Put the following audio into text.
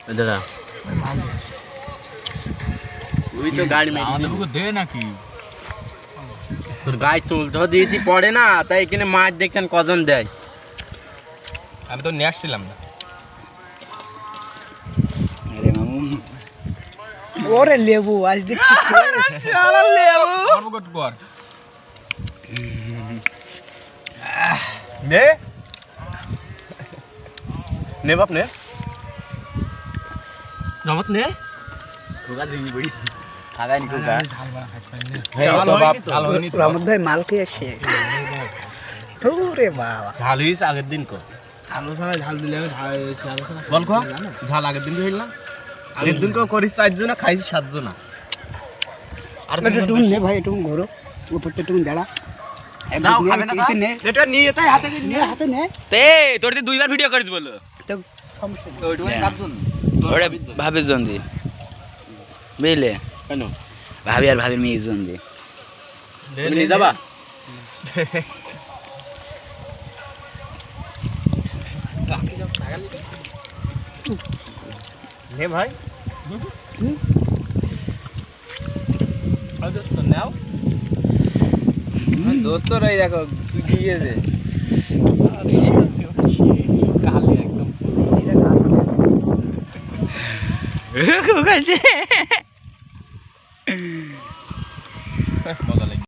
দাদা ওই তো গাড়ি মেরে আমাদের দে নাকি তোর গায়ে চুল যদি পড়ে না তাই এখানে মাছ দেখছেন কজন দেয় আমি তো নিয়ে আসছিলাম না আরে মামু ওরে লেবু আজ দেখি লেবু অর্বগত কর নে নে বাপ নে রমত নে খোকা দিবি বড়ি খাগাই নি খোকা রমত ভাই মাল খেয়ে আসছে ওরে বাবা ঝাল হইছে আগের দিন কো আলু ছাড়া ঝাল দিলে বল কো ঝাল আগের দিন হইল না আগের দিন কো করিস 4 জন খাইছি 7 জন আর একটু নে ভাই একটু ঘোরো উপরটা একটু দাঁড়া নাও খাবে না নে এটা নিয়ে তাই হাতে নে হাতে নে তে তোর দি দুইবার ভিডিও করিস বল তো সমস্যা নেই ওইটুকুই কাটুন ওরে ভাবির জন দি বুঝলে কেন ভাবি আর ভাবির মেয়ের জন দি তুমি নিয়ে যাবা নে ভাই তো নাও দোস্ত রই দেখো তুই গিয়েছে কালি একদম খুব আছে মজা